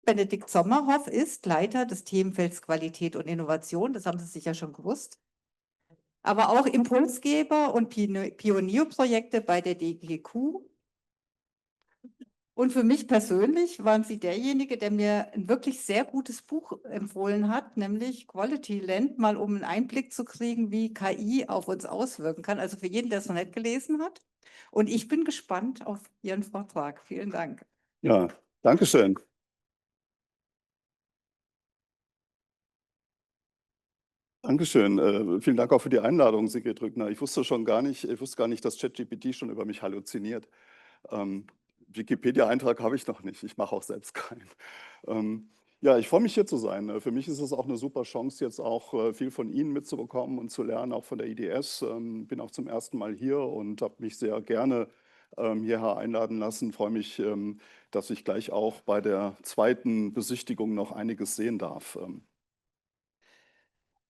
Benedikt Sommerhoff ist Leiter des Themenfelds Qualität und Innovation, das haben Sie sicher schon gewusst, aber auch Impulsgeber und Pionierprojekte bei der DGQ. Und für mich persönlich waren Sie derjenige, der mir ein wirklich sehr gutes Buch empfohlen hat, nämlich Quality Land, mal um einen Einblick zu kriegen, wie KI auf uns auswirken kann. Also für jeden, der es noch nicht gelesen hat. Und ich bin gespannt auf Ihren Vortrag. Vielen Dank. Ja, danke schön. Dankeschön. Vielen Dank auch für die Einladung, Sigrid Rückner. Ich wusste gar nicht, dass ChatGPT schon über mich halluziniert. Wikipedia-Eintrag habe ich noch nicht. Ich mache auch selbst keinen. Ja, ich freue mich, hier zu sein. Für mich ist es auch eine super Chance, jetzt auch viel von Ihnen mitzubekommen und zu lernen, auch von der IDS. Bin auch zum ersten Mal hier und habe mich sehr gerne hierher einladen lassen. Freue mich, dass ich gleich auch bei der zweiten Besichtigung noch einiges sehen darf.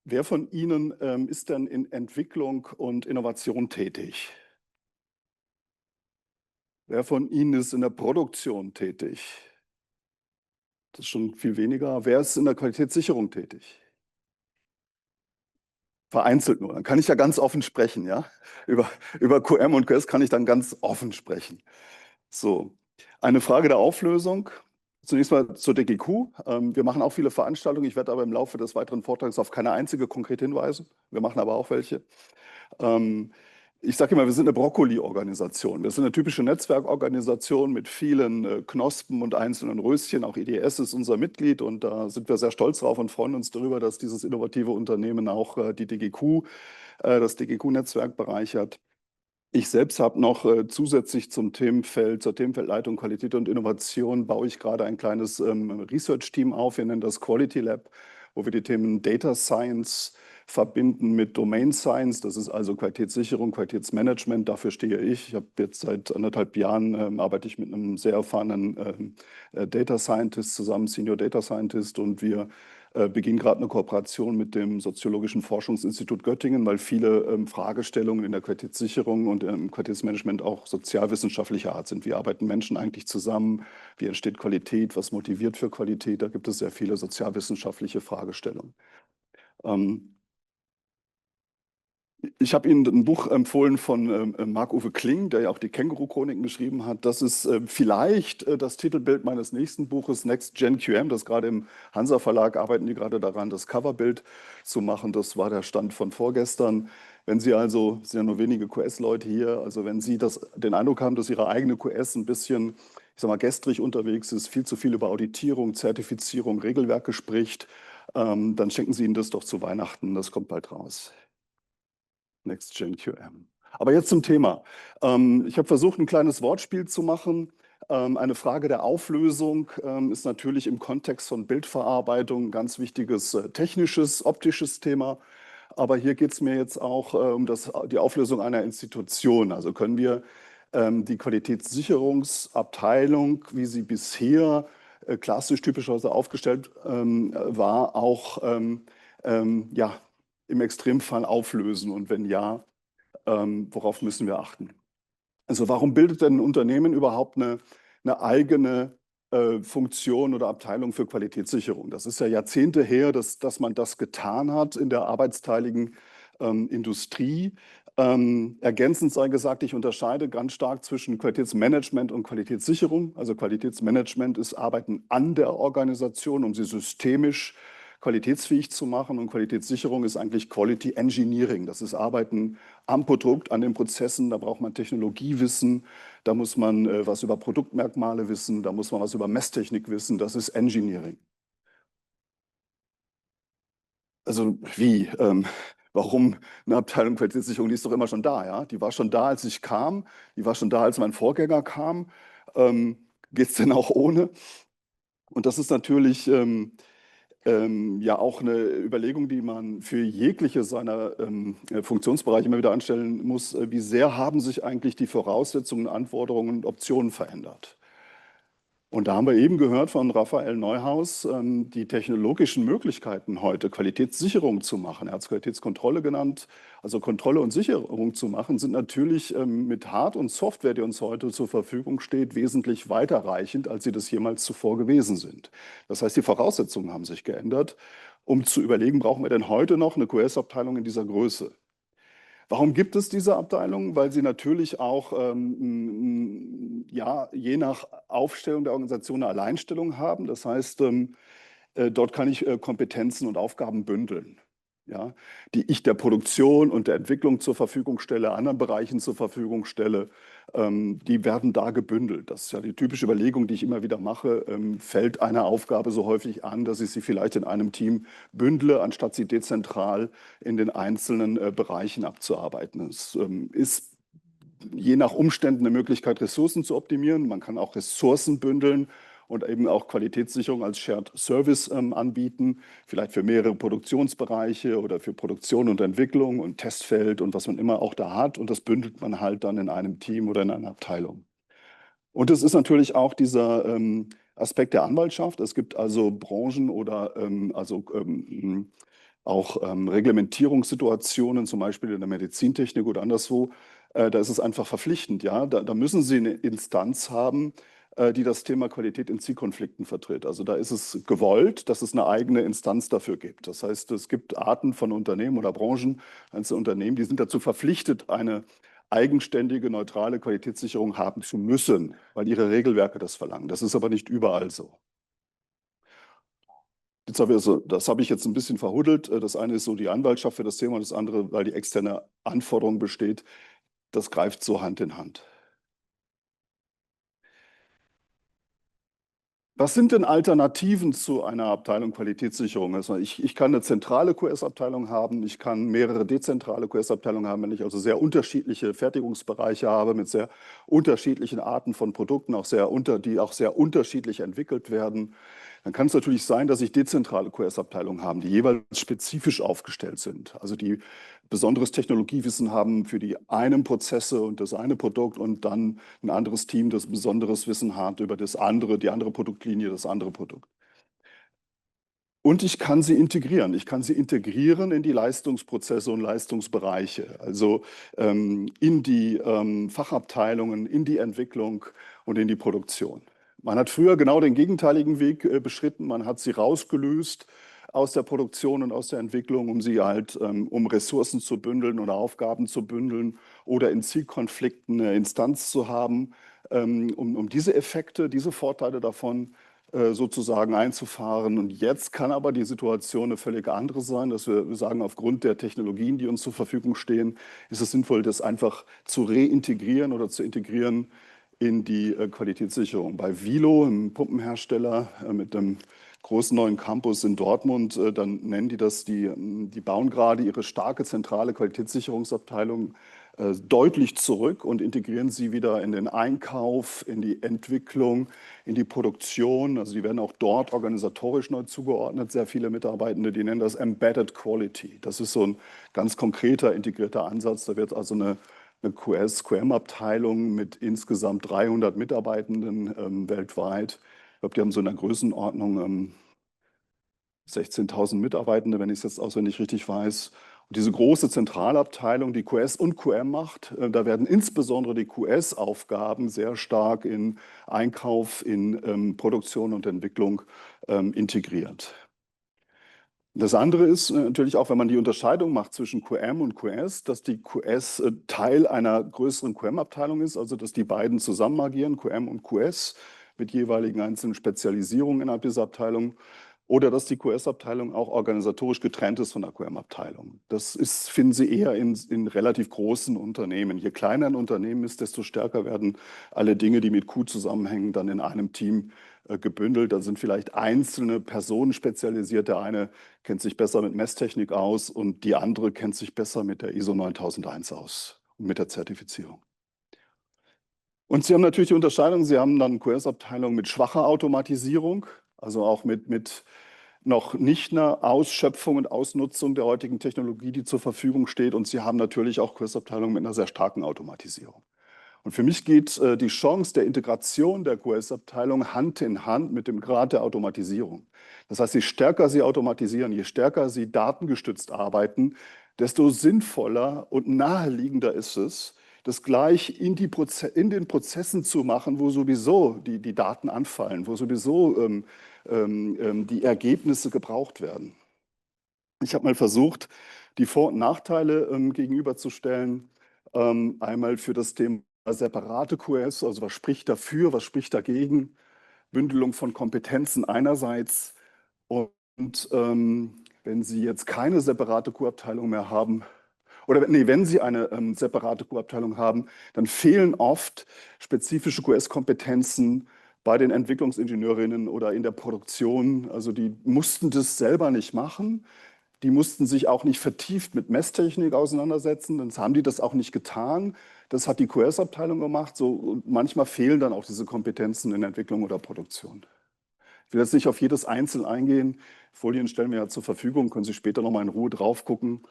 Wer von Ihnen ist denn in Entwicklung und Innovation tätig? Wer von Ihnen ist in der Produktion tätig? Das ist schon viel weniger. Wer ist in der Qualitätssicherung tätig? Vereinzelt nur. Dann kann ich ja ganz offen sprechen, ja? Über QM und QS kann ich dann ganz offen sprechen. So, eine Frage der Auflösung. Zunächst mal zur DGQ. Wir machen auch viele Veranstaltungen. Ich werde aber im Laufe des weiteren Vortrags auf keine einzige konkret hinweisen. Wir machen aber auch welche. Ich sage immer, wir sind eine Brokkoli-Organisation. Wir sind eine typische Netzwerkorganisation mit vielen Knospen und einzelnen Röschen. Auch IDS ist unser Mitglied und da sind wir sehr stolz drauf und freuen uns darüber, dass dieses innovative Unternehmen auch die DGQ, das DGQ-Netzwerk bereichert. Ich selbst habe noch zusätzlich zur Themenfeldleitung Qualität und Innovation, baue ich gerade ein kleines Research-Team auf. Wir nennen das Quality Lab, wo wir die Themen Data Science verbinden mit Domain Science. Das ist also Qualitätssicherung, Qualitätsmanagement. Dafür stehe ich. Ich habe jetzt seit 1,5 Jahren arbeite ich mit einem sehr erfahrenen Data Scientist zusammen, Senior Data Scientist, und wir beginnen gerade eine Kooperation mit dem Soziologischen Forschungsinstitut Göttingen, weil viele Fragestellungen in der Qualitätssicherung und im Qualitätsmanagement auch sozialwissenschaftlicher Art sind. Wie arbeiten Menschen eigentlich zusammen? Wie entsteht Qualität? Was motiviert für Qualität? Da gibt es sehr viele sozialwissenschaftliche Fragestellungen. Ich habe Ihnen ein Buch empfohlen von Marc-Uwe Kling, der ja auch die Känguru-Chroniken geschrieben hat. Das ist vielleicht das Titelbild meines nächsten Buches, Next Gen QM. Das gerade im Hansa Verlag arbeiten die gerade daran, das Coverbild zu machen. Das war der Stand von vorgestern. Wenn Sie also, es sind ja nur wenige QS-Leute hier, also wenn Sie den Eindruck haben, dass Ihre eigene QS ein bisschen, ich sag mal, gestrig unterwegs ist, viel zu viel über Auditierung, Zertifizierung, Regelwerke spricht, dann schenken Sie Ihnen das doch zu Weihnachten. Das kommt bald raus. Next Gen QM. Aber jetzt zum Thema. Ich habe versucht, ein kleines Wortspiel zu machen. Eine Frage der Auflösung ist natürlich im Kontext von Bildverarbeitung ein ganz wichtiges technisches, optisches Thema. Aber hier geht es mir jetzt auch um die Auflösung einer Institution. Also können wir die Qualitätssicherungsabteilung, wie sie bisher klassisch typischerweise aufgestellt war, auch ja, im Extremfall auflösen? Und wenn ja, worauf müssen wir achten? Also warum bildet denn ein Unternehmen überhaupt eine eigene Funktion oder Abteilung für Qualitätssicherung? Das ist ja Jahrzehnte her, dass man das getan hat in der arbeitsteiligen Industrie. Ergänzend sei gesagt, ich unterscheide ganz stark zwischen Qualitätsmanagement und Qualitätssicherung. Also Qualitätsmanagement ist Arbeiten an der Organisation, um sie systemisch qualitätsfähig zu machen, und Qualitätssicherung ist eigentlich Quality Engineering. Das ist Arbeiten am Produkt, an den Prozessen. Da braucht man Technologiewissen, da muss man was über Produktmerkmale wissen, da muss man was über Messtechnik wissen. Das ist Engineering. Also wie? Warum eine Abteilung Qualitätssicherung? Die ist doch immer schon da, ja? Die war schon da, als ich kam. Die war schon da, als mein Vorgänger kam. Geht es denn auch ohne? Und das ist natürlich ja auch eine Überlegung, die man für jegliche seiner Funktionsbereiche immer wieder anstellen muss. Wie sehr haben sich eigentlich die Voraussetzungen, Anforderungen und Optionen verändert? Und da haben wir eben gehört von Raphael Neuhaus, die technologischen Möglichkeiten heute, Qualitätssicherung zu machen. Er hat es Qualitätskontrolle genannt. Also Kontrolle und Sicherung zu machen, sind natürlich mit Hard- und Software, die uns heute zur Verfügung steht, wesentlich weiterreichend, als sie das jemals zuvor gewesen sind. Das heißt, die Voraussetzungen haben sich geändert, um zu überlegen, brauchen wir denn heute noch eine QS-Abteilung in dieser Größe? Warum gibt es diese Abteilung? Weil sie natürlich auch ja, je nach Aufstellung der Organisation eine Alleinstellung haben. Das heißt, dort kann ich Kompetenzen und Aufgaben bündeln, ja, die ich der Produktion und der Entwicklung zur Verfügung stelle, anderen Bereichen zur Verfügung stelle. Die werden da gebündelt. Das ist ja die typische Überlegung, die ich immer wieder mache. Fällt eine Aufgabe so häufig an, dass ich sie vielleicht in einem Team bündle, anstatt sie dezentral in den einzelnen Bereichen abzuarbeiten. Es ist je nach Umständen eine Möglichkeit, Ressourcen zu optimieren. Man kann auch Ressourcen bündeln und eben auch Qualitätssicherung als Shared Service anbieten, vielleicht für mehrere Produktionsbereiche oder für Produktion und Entwicklung und Testfeld und was man immer auch da hat. Und das bündelt man halt dann in einem Team oder in einer Abteilung. Und es ist natürlich auch dieser Aspekt der Anwaltschaft. Es gibt also Branchen oder auch Reglementierungssituationen, zum Beispiel in der Medizintechnik oder anderswo. Da ist es einfach verpflichtend, ja. Da müssen Sie eine Instanz haben, die das Thema Qualität in Zielkonflikten vertritt. Also da ist es gewollt, dass es eine eigene Instanz dafür gibt. Das heißt, es gibt Arten von Unternehmen oder Branchen, einzelne Unternehmen, die sind dazu verpflichtet, eine eigenständige, neutrale Qualitätssicherung haben zu müssen, weil ihre Regelwerke das verlangen. Das ist aber nicht überall so. Das habe ich jetzt ein bisschen verhuddelt. Das eine ist so die Anwaltschaft für das Thema und das andere, weil die externe Anforderung besteht. Das greift so Hand in Hand. Was sind denn Alternativen zu einer Abteilung Qualitätssicherung? Also ich kann eine zentrale QS-Abteilung haben, ich kann mehrere dezentrale QS-Abteilungen haben, wenn ich also sehr unterschiedliche Fertigungsbereiche habe mit sehr unterschiedlichen Arten von Produkten, die auch sehr unterschiedlich entwickelt werden. Dann kann es natürlich sein, dass ich dezentrale QS-Abteilungen habe, die jeweils spezifisch aufgestellt sind. Also die besonderes Technologiewissen haben für die einen Prozesse und das eine Produkt und dann ein anderes Team, das besonderes Wissen hat über das andere, die andere Produktlinie, das andere Produkt. Und ich kann sie integrieren. Ich kann sie integrieren in die Leistungsprozesse und Leistungsbereiche, also in die Fachabteilungen, in die Entwicklung und in die Produktion. Man hat früher genau den gegenteiligen Weg beschritten. Man hat sie rausgelöst aus der Produktion und aus der Entwicklung, um sie halt, um Ressourcen zu bündeln oder Aufgaben zu bündeln oder in Zielkonflikten eine Instanz zu haben, um diese Effekte, diese Vorteile davon sozusagen einzufahren. Und jetzt kann aber die Situation eine völlig andere sein, dass wir sagen, aufgrund der Technologien, die uns zur Verfügung stehen, ist es sinnvoll, das einfach zu reintegrieren oder zu integrieren in die Qualitätssicherung. Bei Vilo, einem Pumpenhersteller mit einem großen neuen Campus in Dortmund, dann nennen die das, die bauen gerade ihre starke zentrale Qualitätssicherungsabteilung deutlich zurück und integrieren sie wieder in den Einkauf, in die Entwicklung, in die Produktion. Also die werden auch dort organisatorisch neu zugeordnet, sehr viele Mitarbeitende, die nennen das Embedded Quality. Das ist so ein ganz konkreter, integrierter Ansatz. Da wird also eine QM-Abteilung mit insgesamt 300 Mitarbeitenden weltweit. Ich glaube, die haben so in der Größenordnung 16.000 Mitarbeitende, wenn ich es jetzt auswendig richtig weiß. Und diese große Zentralabteilung, die QS und QM macht, da werden insbesondere die QS-Aufgaben sehr stark in Einkauf, in Produktion und Entwicklung integriert. Das andere ist natürlich auch, wenn man die Unterscheidung macht zwischen QM und QS, dass die QS Teil einer größeren QM-Abteilung ist, also dass die beiden zusammen agieren, QM und QS, mit jeweiligen einzelnen Spezialisierungen innerhalb dieser Abteilung. Oder dass die QS-Abteilung auch organisatorisch getrennt ist von der QM-Abteilung. Das ist, finden Sie eher in relativ großen Unternehmen. Je kleiner ein Unternehmen ist, desto stärker werden alle Dinge, die mit Q zusammenhängen, dann in einem Team gebündelt. Da sind vielleicht einzelne Personen spezialisiert. Der eine kennt sich besser mit Messtechnik aus und die andere kennt sich besser mit der ISO 9001 aus und mit der Zertifizierung. Und Sie haben natürlich die Unterscheidung, Sie haben dann QS-Abteilung mit schwacher Automatisierung, also auch mit noch nicht einer Ausschöpfung und Ausnutzung der heutigen Technologie, die zur Verfügung steht. Und Sie haben natürlich auch QS-Abteilungen mit einer sehr starken Automatisierung. Und für mich geht die Chance der Integration der QS-Abteilung Hand in Hand mit dem Grad der Automatisierung. Das heißt, je stärker Sie automatisieren, je stärker Sie datengestützt arbeiten, desto sinnvoller und naheliegender ist es, das gleich in den Prozessen zu machen, wo sowieso die Daten anfallen, wo sowieso die Ergebnisse gebraucht werden. Ich habe mal versucht, die Vor- und Nachteile gegenüberzustellen. Einmal für das Thema separate QS, also was spricht dafür, was spricht dagegen, Bündelung von Kompetenzen einerseits und wenn Sie jetzt keine separate Q-Abteilung mehr haben, oder nee, wenn Sie eine separate Q-Abteilung haben, dann fehlen oft spezifische QS-Kompetenzen bei den Entwicklungsingenieurinnen oder in der Produktion. Also die mussten das selber nicht machen. Die mussten sich auch nicht vertieft mit Messtechnik auseinandersetzen, sonst haben die das auch nicht getan. Das hat die QS-Abteilung gemacht. So, und manchmal fehlen dann auch diese Kompetenzen in Entwicklung oder Produktion. Ich will jetzt nicht auf jedes einzeln eingehen. Folien stellen wir ja zur Verfügung, können Sie später nochmal in Ruhe drauf gucken.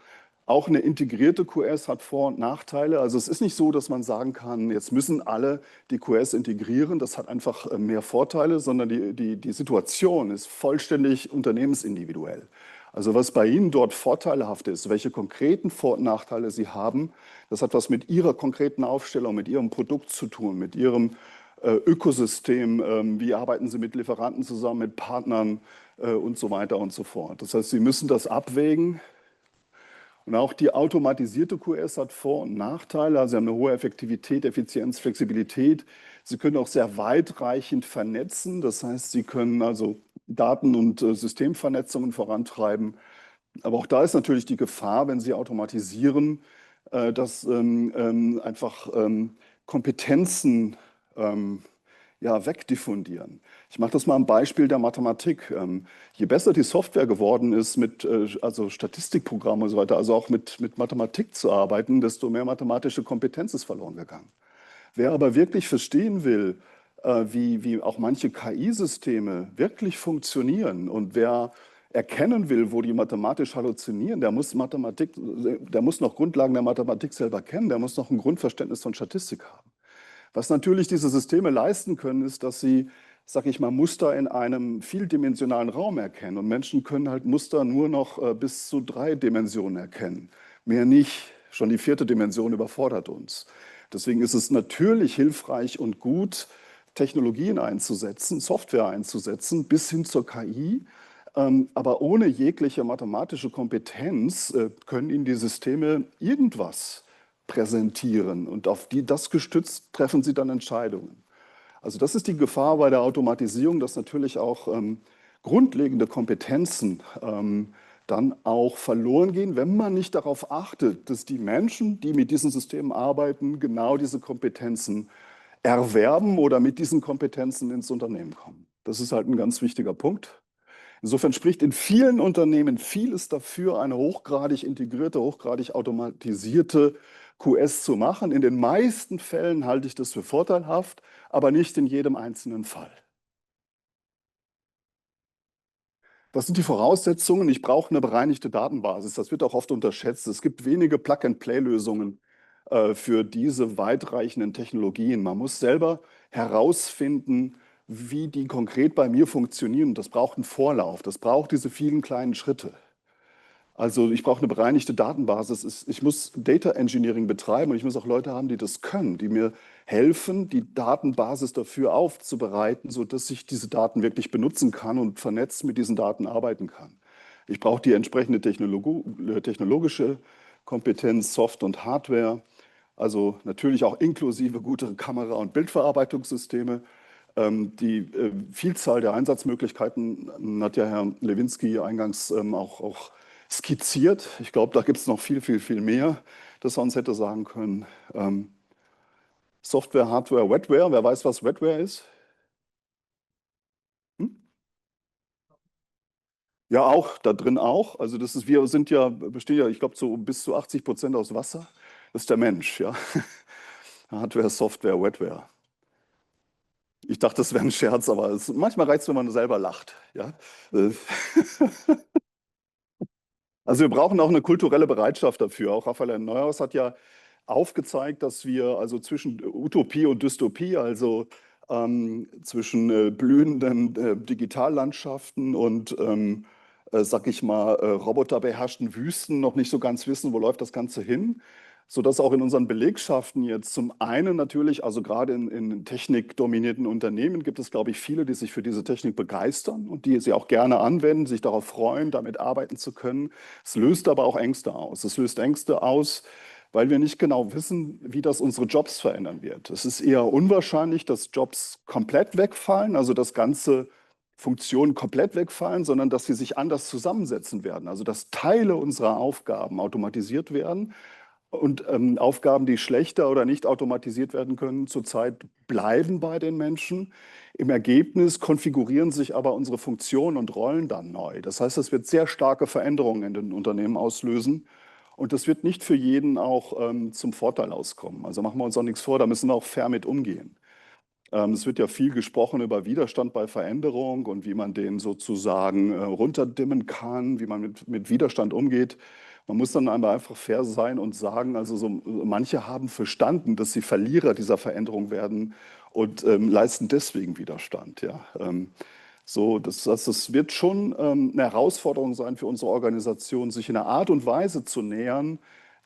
Auch eine integrierte QS hat Vor- und Nachteile. Also es ist nicht so, dass man sagen kann, jetzt müssen alle die QS integrieren. Das hat einfach mehr Vorteile, sondern die Situation ist vollständig unternehmensindividuell. Also was bei Ihnen dort vorteilhaft ist, welche konkreten Vor- und Nachteile Sie haben, das hat was mit Ihrer konkreten Aufstellung, mit Ihrem Produkt zu tun, mit Ihrem Ökosystem, wie arbeiten Sie mit Lieferanten zusammen, mit Partnern und so weiter und so fort. Das heißt, Sie müssen das abwägen. Und auch die automatisierte QS hat Vor- und Nachteile. Also Sie haben eine hohe Effektivität, Effizienz, Flexibilität. Sie können auch sehr weitreichend vernetzen. Das heißt, Sie können also Daten- und Systemvernetzungen vorantreiben. Aber auch da ist natürlich die Gefahr, wenn Sie automatisieren, dass einfach Kompetenzen ja, wegdiffundieren. Ich mache das mal am Beispiel der Mathematik. Je besser die Software geworden ist, mit also Statistikprogrammen und so weiter, also auch mit Mathematik zu arbeiten, desto mehr mathematische Kompetenz ist verloren gegangen. Wer aber wirklich verstehen will, wie auch manche KI-Systeme wirklich funktionieren und wer erkennen will, wo die mathematisch halluzinieren, der muss noch Grundlagen der Mathematik selber kennen, der muss noch ein Grundverständnis von Statistik haben. Was natürlich diese Systeme leisten können, ist, dass sie, sag ich mal, Muster in einem vieldimensionalen Raum erkennen. Und Menschen können halt Muster nur noch bis zu 3 Dimensionen erkennen. Mehr nicht. Schon die 4. Dimension überfordert uns. Deswegen ist es natürlich hilfreich und gut, Technologien einzusetzen, Software einzusetzen, bis hin zur KI. Aber ohne jegliche mathematische Kompetenz können Ihnen die Systeme irgendwas präsentieren. Und auf das gestützt treffen Sie dann Entscheidungen. Also das ist die Gefahr bei der Automatisierung, dass natürlich auch grundlegende Kompetenzen dann auch verloren gehen, wenn man nicht darauf achtet, dass die Menschen, die mit diesen Systemen arbeiten, genau diese Kompetenzen erwerben oder mit diesen Kompetenzen ins Unternehmen kommen. Das ist halt ein ganz wichtiger Punkt. Insofern spricht in vielen Unternehmen vieles dafür, eine hochgradig integrierte, hochgradig automatisierte QS zu machen. In den meisten Fällen halte ich das für vorteilhaft, aber nicht in jedem einzelnen Fall. Was sind die Voraussetzungen? Ich brauche eine bereinigte Datenbasis. Das wird auch oft unterschätzt. Es gibt wenige Plug-and-Play-Lösungen für diese weitreichenden Technologien. Man muss selber herausfinden, wie die konkret bei mir funktionieren. Das braucht einen Vorlauf. Das braucht diese vielen kleinen Schritte. Also ich brauche eine bereinigte Datenbasis. Ich muss Data Engineering betreiben und ich muss auch Leute haben, die das können, die mir helfen, die Datenbasis dafür aufzubereiten, sodass ich diese Daten wirklich benutzen kann und vernetzt mit diesen Daten arbeiten kann. Ich brauche die entsprechende technologische Kompetenz, Soft- und Hardware, also natürlich auch inklusive gute Kamera- und Bildverarbeitungssysteme. Die Vielzahl der Einsatzmöglichkeiten hat ja Herr Lewinsky eingangs auch skizziert. Ich glaube, da gibt es noch viel, viel, viel mehr, das er uns hätte sagen können. Software, Hardware, Wetware. Wer weiß, was Wetware ist? Hm? Ja, auch, da drin auch. Also bestehen ja, ich glaube, so bis zu 80% aus Wasser. Das ist der Mensch, ja. Hardware, Software, Wetware. Ich dachte, das wäre ein Scherz, aber manchmal reicht es, wenn man selber lacht. Ja? Also wir brauchen auch eine kulturelle Bereitschaft dafür. Auch Raphael Neuhaus hat ja aufgezeigt, dass wir also zwischen Utopie und Dystopie, also zwischen blühenden Digitallandschaften und, sag ich mal, roboterbeherrschten Wüsten noch nicht so ganz wissen, wo läuft das Ganze hin. Sodass auch in unseren Belegschaften jetzt zum einen natürlich, also gerade in technikdominierten Unternehmen gibt es, glaube ich, viele, die sich für diese Technik begeistern und die sie auch gerne anwenden, sich darauf freuen, damit arbeiten zu können. Es löst aber auch Ängste aus. Es löst Ängste aus, weil wir nicht genau wissen, wie das unsere Jobs verändern wird. Es ist eher unwahrscheinlich, dass Jobs komplett wegfallen, also dass ganze Funktionen komplett wegfallen, sondern dass sie sich anders zusammensetzen werden. Also dass Teile unserer Aufgaben automatisiert werden und Aufgaben, die schlechter oder nicht automatisiert werden können, zurzeit bleiben bei den Menschen. Im Ergebnis konfigurieren sich aber unsere Funktionen und Rollen dann neu. Das heißt, es wird sehr starke Veränderungen in den Unternehmen auslösen. Und das wird nicht für jeden auch zum Vorteil auskommen. Also machen wir uns auch nichts vor, da müssen wir auch fair mit umgehen. Es wird ja viel gesprochen über Widerstand bei Veränderung und wie man den sozusagen runterdimmen kann, wie man mit Widerstand umgeht. Man muss dann einfach fair sein und sagen, also so, manche haben verstanden, dass sie Verlierer dieser Veränderung werden und leisten deswegen Widerstand. Ja. So, das wird schon eine Herausforderung sein für unsere Organisation, sich in einer Art und Weise zu nähern,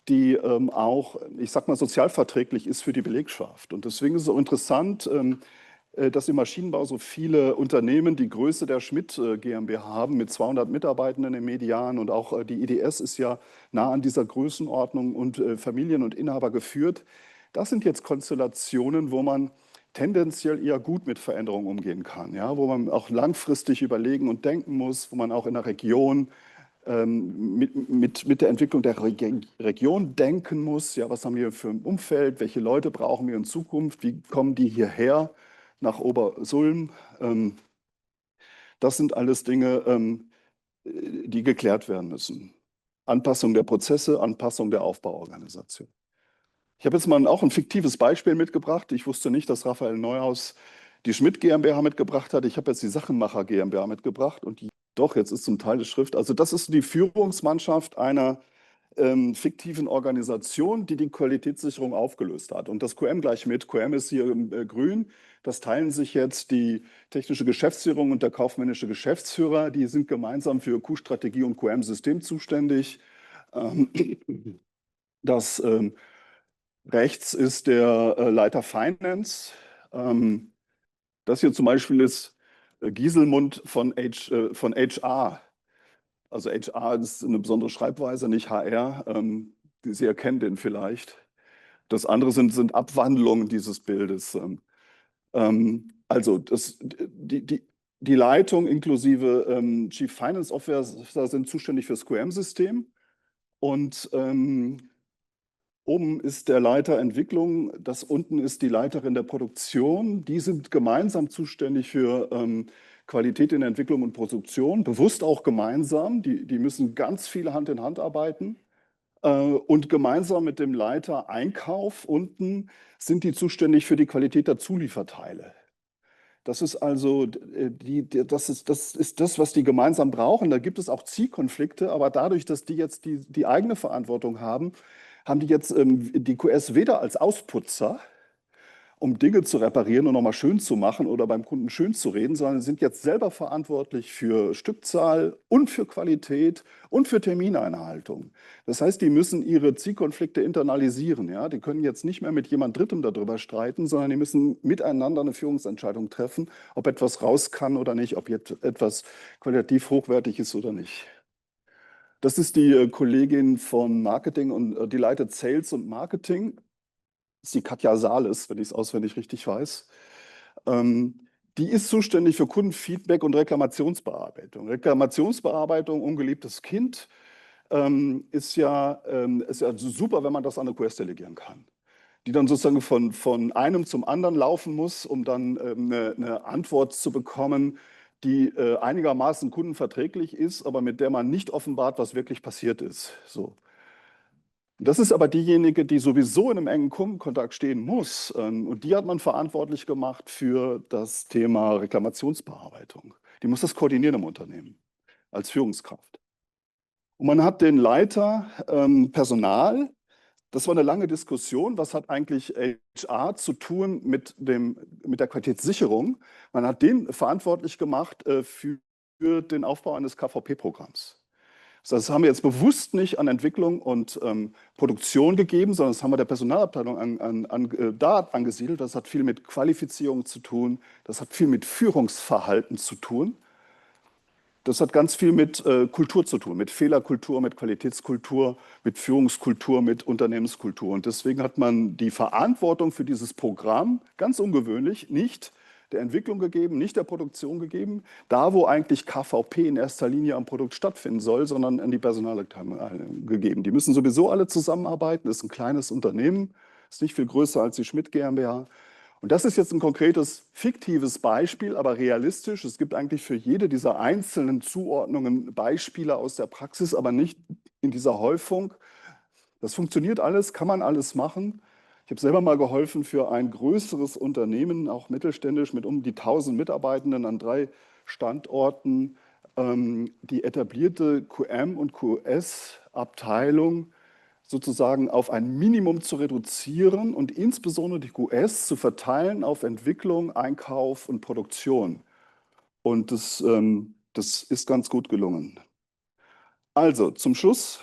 die auch, ich sag mal, sozialverträglich ist für die Belegschaft. Und deswegen ist es auch interessant, dass im Maschinenbau so viele Unternehmen die Größe der Schmidt GmbH haben mit 200 Mitarbeitenden im Median und auch die IDS ist ja nah an dieser Größenordnung und Familien und Inhaber geführt. Das sind jetzt Konstellationen, wo man tendenziell eher gut mit Veränderungen umgehen kann, ja, wo man auch langfristig überlegen und denken muss, wo man auch in der Region mit der Entwicklung der Region denken muss. Ja, was haben wir für ein Umfeld? Welche Leute brauchen wir in Zukunft? Wie kommen die hierher nach Obersulm? Das sind alles Dinge, die geklärt werden müssen. Anpassung der Prozesse, Anpassung der Aufbauorganisation. Ich habe jetzt mal auch ein fiktives Beispiel mitgebracht. Ich wusste nicht, dass Raphael Neuhaus die Schmidt GmbH mitgebracht hat. Ich habe jetzt die Sachenmacher GmbH mitgebracht und doch, jetzt ist zum Teil die Schrift. Also das ist die Führungsmannschaft einer fiktiven Organisation, die die Qualitätssicherung aufgelöst hat. Und das QM gleich mit. QM ist hier grün. Das teilen sich jetzt die technische Geschäftsführung und der kaufmännische Geschäftsführer. Die sind gemeinsam für Q-Strategie und QM-System zuständig. Das rechts ist der Leiter Finance. Das hier zum Beispiel ist Gieselmund von HR. Also HR ist eine besondere Schreibweise, nicht HR. Sie erkennen den vielleicht. Das andere sind Abwandlungen dieses Bildes. Also die Leitung inklusive Chief Finance Officer sind zuständig für das QM-System. Und oben ist der Leiter Entwicklung, das unten ist die Leiterin der Produktion. Die sind gemeinsam zuständig für Qualität in Entwicklung und Produktion, bewusst auch gemeinsam. Die müssen ganz viel Hand in Hand arbeiten. Und gemeinsam mit dem Leiter Einkauf unten sind die zuständig für die Qualität der Zulieferteile. Das ist also das ist das, was die gemeinsam brauchen. Da gibt es auch Zielkonflikte, aber dadurch, dass die jetzt die eigene Verantwortung haben, haben die jetzt die QS weder als Ausputzer, um Dinge zu reparieren und nochmal schön zu machen oder beim Kunden schön zu reden, sondern sind jetzt selber verantwortlich für Stückzahl und für Qualität und für Termineinhaltung. Das heißt, die müssen ihre Zielkonflikte internalisieren. Ja? Die können jetzt nicht mehr mit jemand Drittem darüber streiten, sondern die müssen miteinander eine Führungsentscheidung treffen, ob etwas raus kann oder nicht, ob jetzt etwas qualitativ hochwertig ist oder nicht. Das ist die Kollegin von Marketing und die leitet Sales und Marketing. Das ist die Katja Sales, wenn ich es auswendig richtig weiß. Die ist zuständig für Kundenfeedback und Reklamationsbearbeitung. Reklamationsbearbeitung, ungeliebtes Kind, ist ja super, wenn man das an eine QS delegieren kann. Die dann sozusagen von einem zum anderen laufen muss, um dann eine Antwort zu bekommen, die einigermaßen kundenverträglich ist, aber mit der man nicht offenbart, was wirklich passiert ist. So. Das ist aber diejenige, die sowieso in einem engen Kundenkontakt stehen muss. Und die hat man verantwortlich gemacht für das Thema Reklamationsbearbeitung. Die muss das koordinieren im Unternehmen als Führungskraft. Und man hat den Leiter Personal, Das war eine lange Diskussion. Was hat eigentlich HR zu tun mit der Qualitätssicherung? Man hat den verantwortlich gemacht für den Aufbau eines KVP-Programms. Das haben wir jetzt bewusst nicht an Entwicklung und Produktion gegeben, sondern das haben wir der Personalabteilung da angesiedelt. Das hat viel mit Qualifizierung zu tun, das hat viel mit Führungsverhalten zu tun. Das hat ganz viel mit Kultur zu tun, mit Fehlerkultur, mit Qualitätskultur, mit Führungskultur, mit Unternehmenskultur. Und deswegen hat man die Verantwortung für dieses Programm, ganz ungewöhnlich, nicht der Entwicklung gegeben, nicht der Produktion gegeben, da wo eigentlich KVP in erster Linie am Produkt stattfinden soll, sondern an die Personalabteilung gegeben. Die müssen sowieso alle zusammenarbeiten, das ist ein kleines Unternehmen, ist nicht viel größer als die Schmidt GmbH. Und das ist jetzt ein konkretes, fiktives Beispiel, aber realistisch. Es gibt eigentlich für jede dieser einzelnen Zuordnungen Beispiele aus der Praxis, aber nicht in dieser Häufung. Das funktioniert alles, kann man alles machen. Ich habe selber mal geholfen für ein größeres Unternehmen, auch mittelständisch, mit um die 1000 Mitarbeitenden an 3 Standorten, die etablierte QM- und QS-Abteilung sozusagen auf ein Minimum zu reduzieren und insbesondere die QS zu verteilen auf Entwicklung, Einkauf und Produktion. Und das ist ganz gut gelungen. Also zum Schluss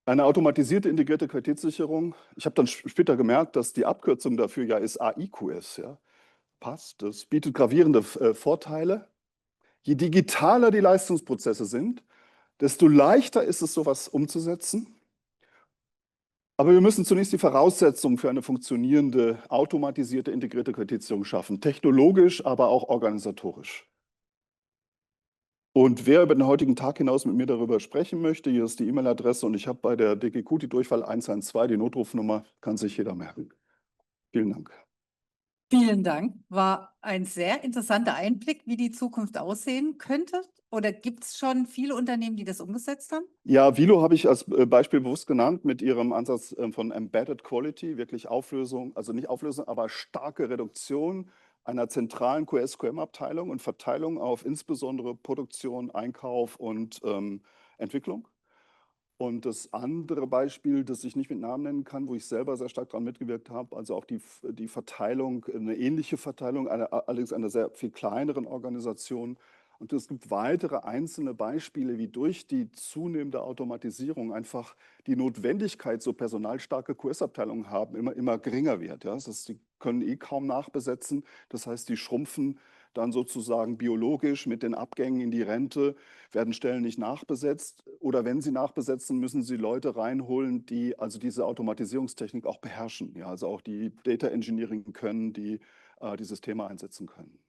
eine automatisierte integrierte Qualitätssicherung. Ich habe dann später gemerkt, dass die Abkürzung dafür ja ist AIQS. Ja. Passt, das bietet gravierende Vorteile. Je digitaler die Leistungsprozesse sind, desto leichter ist es, sowas umzusetzen. Aber wir müssen zunächst die Voraussetzungen für eine funktionierende, automatisierte, integrierte Qualitätssicherung schaffen. Technologisch, aber auch organisatorisch. Und wer über den heutigen Tag hinaus mit mir darüber sprechen möchte, hier ist die E-Mail-Adresse und ich habe bei der DGQ die Durchwahl 112, die Notrufnummer, kann sich jeder merken. Vielen Dank. Vielen Dank. War ein sehr interessanter Einblick, wie die Zukunft aussehen könnte. Oder gibt es schon viele Unternehmen, die das umgesetzt haben? Ja, Vilo habe ich als Beispiel bewusst genannt mit ihrem Ansatz von Embedded Quality, wirklich Auflösung, also nicht Auflösung, aber starke Reduktion einer zentralen QS-QM-Abteilung und Verteilung auf insbesondere Produktion, Einkauf und Entwicklung. Und das andere Beispiel, das ich nicht mit Namen nennen kann, wo ich selber sehr stark daran mitgewirkt habe, also auch die Verteilung, eine ähnliche Verteilung, allerdings einer sehr viel kleineren Organisation. Und es gibt weitere einzelne Beispiele, wie durch die zunehmende Automatisierung einfach die Notwendigkeit, so personalstarke QS-Abteilungen haben, immer geringer wird. Ja? Das heißt, die können kaum nachbesetzen. Das heißt, die schrumpfen dann sozusagen biologisch mit den Abgängen in die Rente, werden Stellen nicht nachbesetzt. Oder wenn sie nachbesetzen, müssen sie Leute reinholen, die also diese Automatisierungstechnik auch beherrschen. Ja? Also auch die Data Engineering können, die dieses Thema einsetzen können.